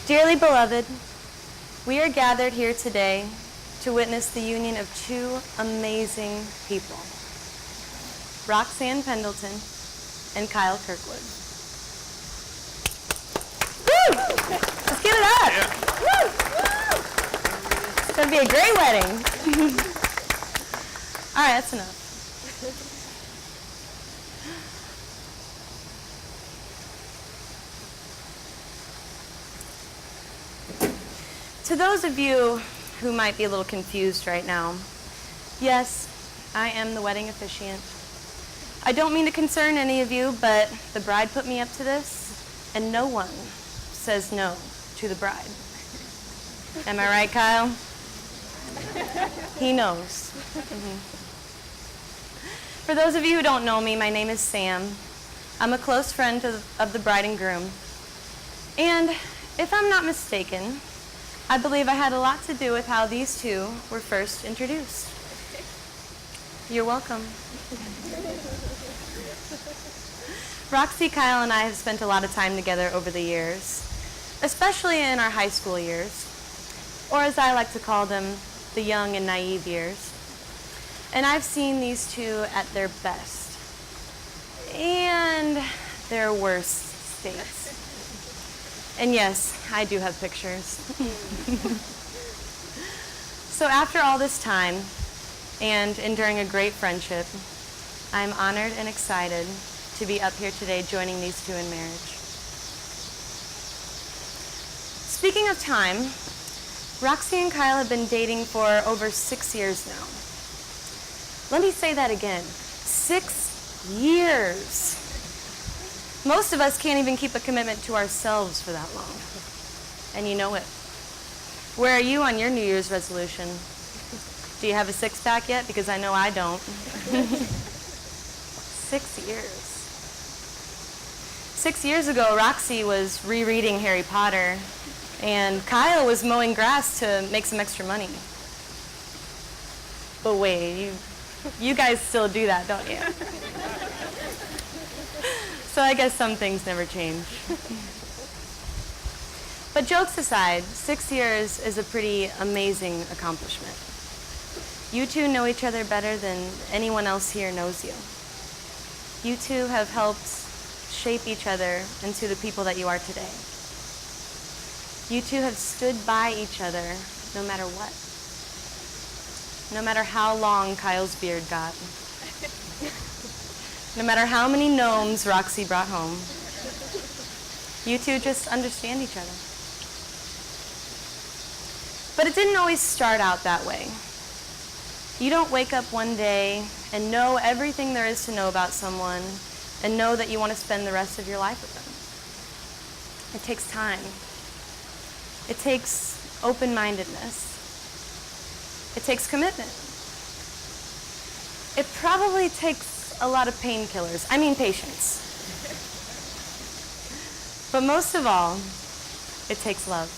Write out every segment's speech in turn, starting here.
Dearly beloved, we are gathered here today to witness the union of two amazing people, Roxanne Pendleton and Kyle Kirkwood. Woo! Let's give it up! Yeah. Woo! It's going to be a great wedding. All right, that's enough. To those of you who might be a little confused right now, yes, I am the wedding officiant. I don't mean to concern any of you, but the bride put me up to this, and no one says no to the bride. Am I right, Kyle? He knows. For those of you who don't know me, my name is Sam. I'm a close friend of the bride and groom. And if I'm not mistaken, I believe I had a lot to do with how these two were first introduced. You're welcome. Roxy, Kyle, and I have spent a lot of time together over the years, especially in our high school years, or as I like to call them, the young and naive years. And I've seen these two at their best and their worst states. And yes, I do have pictures. So after all this time, and enduring a great friendship, I'm honored and excited to be up here today joining these two in marriage. Speaking of time, Roxy and Kyle have been dating for over 6 years now. Let me say that again, 6 years. Most of us can't even keep a commitment to ourselves for that long. And you know it. Where are you on your New Year's resolution? Do you have a six-pack yet? Because I know I don't. 6 years. 6 years ago, Roxy was rereading Harry Potter, And Kyle was mowing grass to make some extra money. But wait, you guys still do that, don't you? So I guess some things never change. But jokes aside, 6 years is a pretty amazing accomplishment. You two know each other better than anyone else here knows you. You two have helped shape each other into the people that you are today. You two have stood by each other no matter what. No matter how long Kyle's beard got. No matter how many gnomes Roxy brought home. You two just understand each other. But it didn't always start out that way. You don't wake up one day and know everything there is to know about someone and know that you want to spend the rest of your life with them. It takes time. It takes open-mindedness. It takes commitment. It probably takes a lot of painkillers. I mean patience. But most of all, it takes love.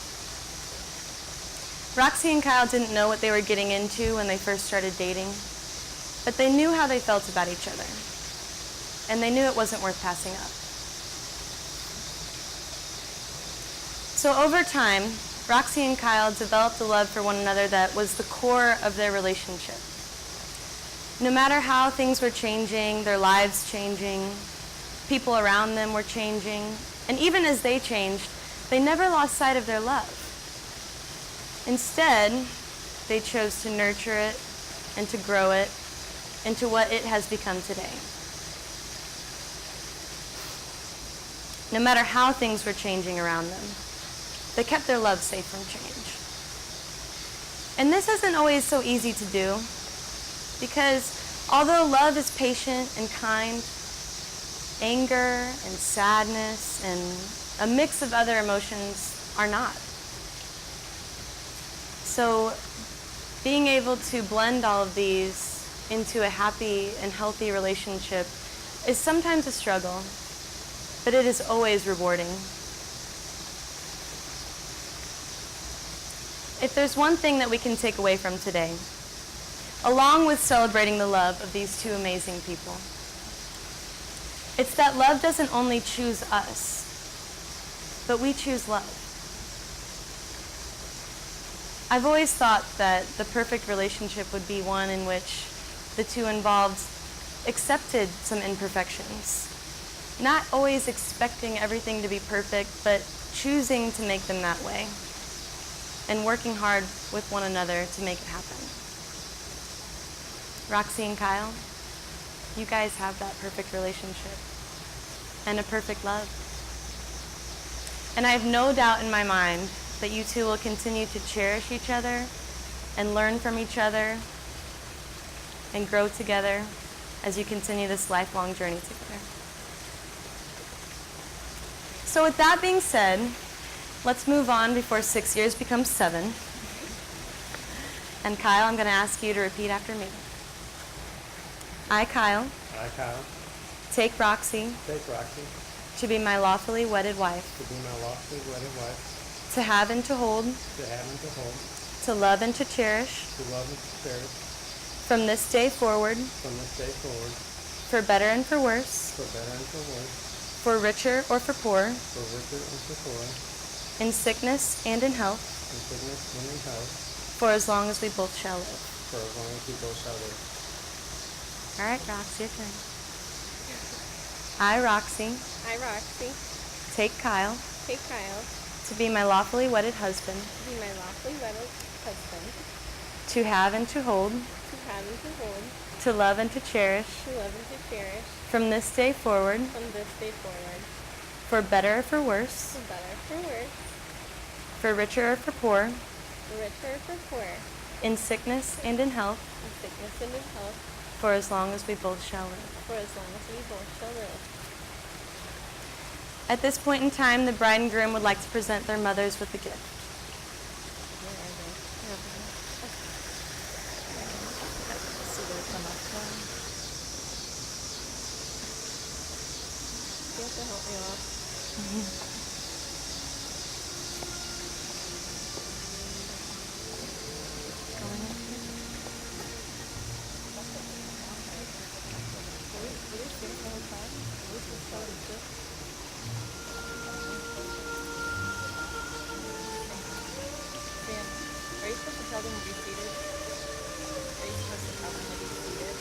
Roxy and Kyle didn't know what they were getting into when they first started dating, but they knew how they felt about each other, and they knew it wasn't worth passing up. So over time, Roxy and Kyle developed a love for one another that was the core of their relationship. No matter how things were changing, their lives changing, people around them were changing, and even as they changed, they never lost sight of their love. Instead, they chose to nurture it and to grow it into what it has become today. No matter how things were changing around them, they kept their love safe from change. And this isn't always so easy to do, because although love is patient and kind, anger and sadness and a mix of other emotions are not. So being able to blend all of these into a happy and healthy relationship is sometimes a struggle, but it is always rewarding. If there's one thing that we can take away from today, along with celebrating the love of these two amazing people, it's that love doesn't only choose us, but we choose love. I've always thought that the perfect relationship would be one in which the two involved accepted some imperfections, not always expecting everything to be perfect, but choosing to make them that way, and working hard with one another to make it happen. Roxy and Kyle, you guys have that perfect relationship and a perfect love. And I have no doubt in my mind that you two will continue to cherish each other and learn from each other and grow together as you continue this lifelong journey together. So with that being said, let's move on before 6 years becomes 7. And Kyle, I'm going to ask you to repeat after me. I, Kyle. I, Kyle. Take Roxy. Take Roxy. To be my lawfully wedded wife. To be my lawfully wedded wife. To have and to hold. To have and to hold. To love and to cherish. To love and to cherish. From this day forward. From this day forward. For better and for worse. For better and for worse. For richer or for poor. For richer and for poor. In sickness and in health. In sickness and in health. For as long as we both shall live. For as long as we both shall live. All right, Roxy, your turn. I, Roxy. I, Roxy. Take Kyle. Take Kyle. To be my lawfully wedded husband. To be my lawfully wedded husband. To have and to hold. To have and to hold. To love and to cherish. To love and to cherish. From this day forward. From this day forward. For better or for worse. For better or for worse. For richer or for poor. For richer or for poor. In sickness and in health. In sickness and in health. For as long as we both shall live. For as long as we both shall live. At this point in time, the bride and groom would like to present their mothers with a gift. Where are they? So they come up to him. You have to help me off. Sam, are you supposed to tell them to be seated? Are you supposed to tell them to be seated?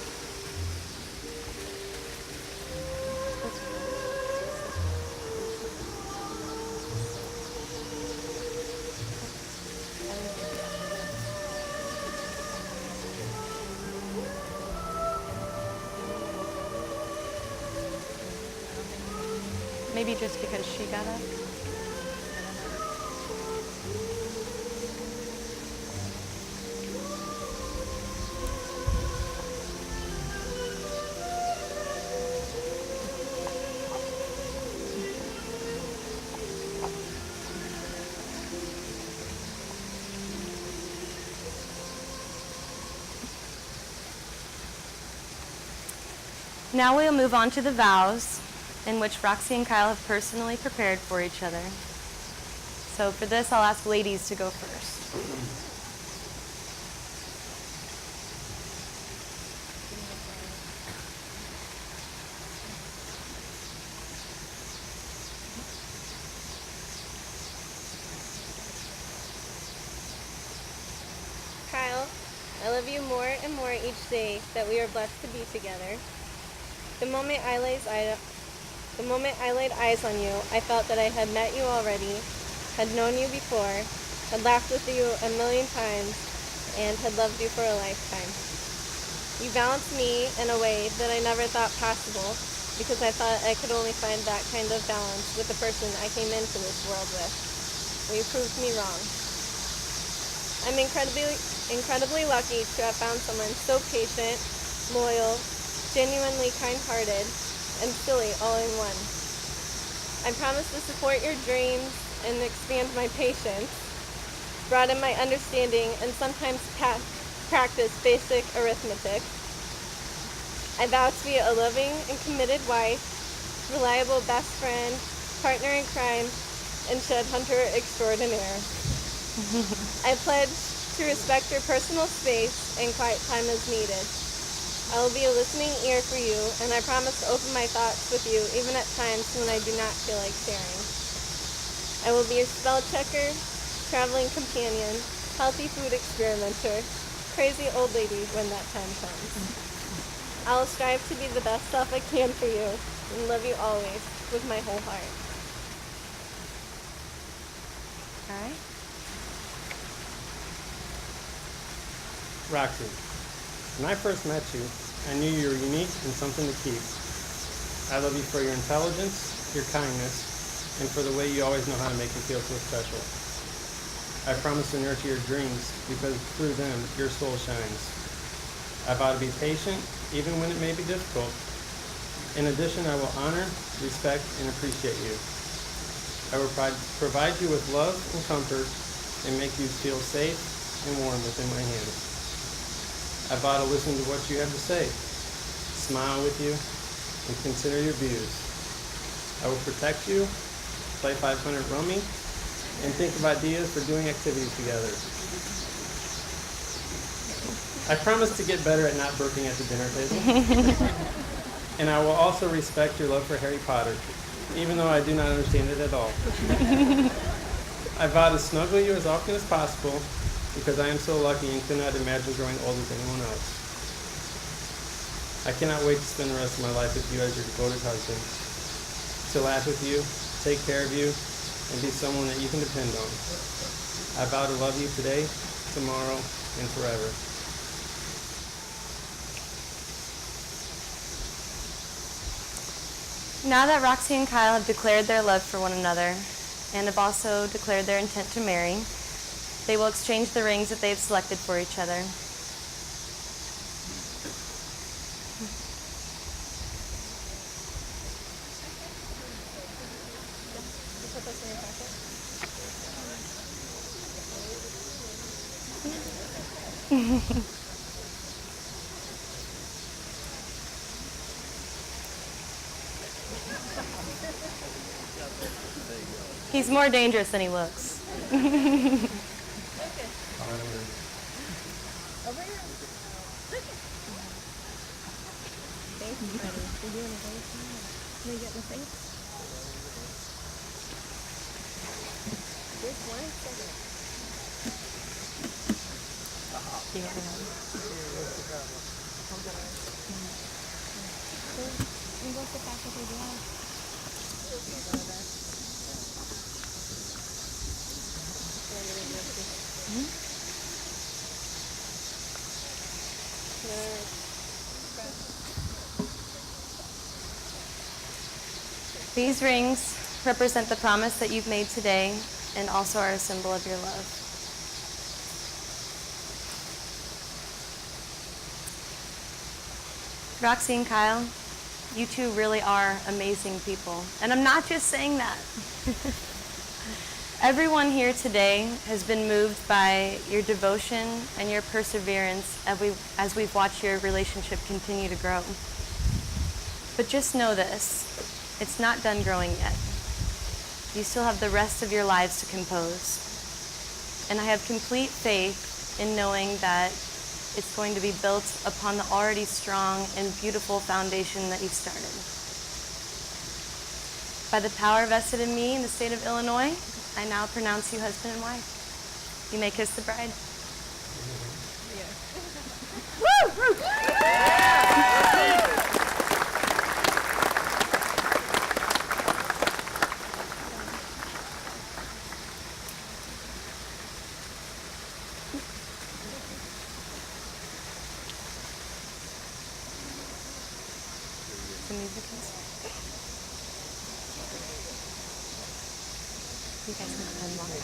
Maybe just because she got up. Now we'll move on to the vows, in which Roxy and Kyle have personally prepared for each other. So for this, I'll ask ladies to go first. Kyle, I love you more and more each day that we are blessed to be together. The moment I laid eyes on you, I felt that I had met you already, had known you before, had laughed with you a million times, and had loved you for a lifetime. You balanced me in a way that I never thought possible, because I thought I could only find that kind of balance with the person I came into this world with. Well, you proved me wrong. I'm incredibly lucky to have found someone so patient, loyal, genuinely kind-hearted, and silly all in one. I promise to support your dreams and expand my patience, broaden my understanding, and sometimes practice basic arithmetic. I vow to be a loving and committed wife, reliable best friend, partner in crime, and shed hunter extraordinaire. I pledge to respect your personal space and quiet time as needed. I will be a listening ear for you, and I promise to open my thoughts with you even at times when I do not feel like sharing. I will be your spell checker, traveling companion, healthy food experimenter, crazy old lady when that time comes. I will strive to be the best self I can for you and love you always with my whole heart. All right. Roxy, when I first met you, I knew you were unique and something to keep. I love you for your intelligence, your kindness, and for the way you always know how to make me feel so special. I promise to nurture your dreams because through them, your soul shines. I vow to be patient, even when it may be difficult. In addition, I will honor, respect, and appreciate you. I will provide you with love and comfort and make you feel safe and warm within my hands. I vow to listen to what you have to say, smile with you, and consider your views. I will protect you, play 500 rummy, and think of ideas for doing activities together. I promise to get better at not burping at the dinner table. And I will also respect your love for Harry Potter, even though I do not understand it at all. I vow to snuggle you as often as possible, because I am so lucky and could not imagine growing old as anyone else. I cannot wait to spend the rest of my life with you as your devoted husband, to laugh with you, take care of you, and be someone that you can depend on. I vow to love you today, tomorrow, and forever. Now that Roxy and Kyle have declared their love for one another and have also declared their intent to marry, they will exchange the rings that they have selected for each other. He's more dangerous than he looks. Over here. Thank you, buddy. You're doing a great job. Can we get in the face? Just 1 second. And go sit back with your glass. These rings represent the promise that you've made today and also are a symbol of your love. Roxy and Kyle, you two really are amazing people. And I'm not just saying that. Everyone here today has been moved by your devotion and your perseverance as we've watched your relationship continue to grow. But just know this, it's not done growing yet. You still have the rest of your lives to compose. And I have complete faith in knowing that it's going to be built upon the already strong and beautiful foundation that you've started. By the power vested in me in the state of Illinois, I now pronounce you husband and wife. You may kiss the bride. The music is. You guys can unlock it.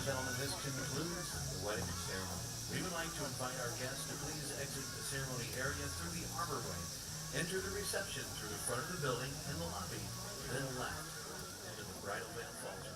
Gentlemen, this concludes the wedding ceremony. We would like to invite our guests to please exit the ceremony area through the arborway. Enter the reception through the front of the building and the lobby, then left into the bridal veil falls.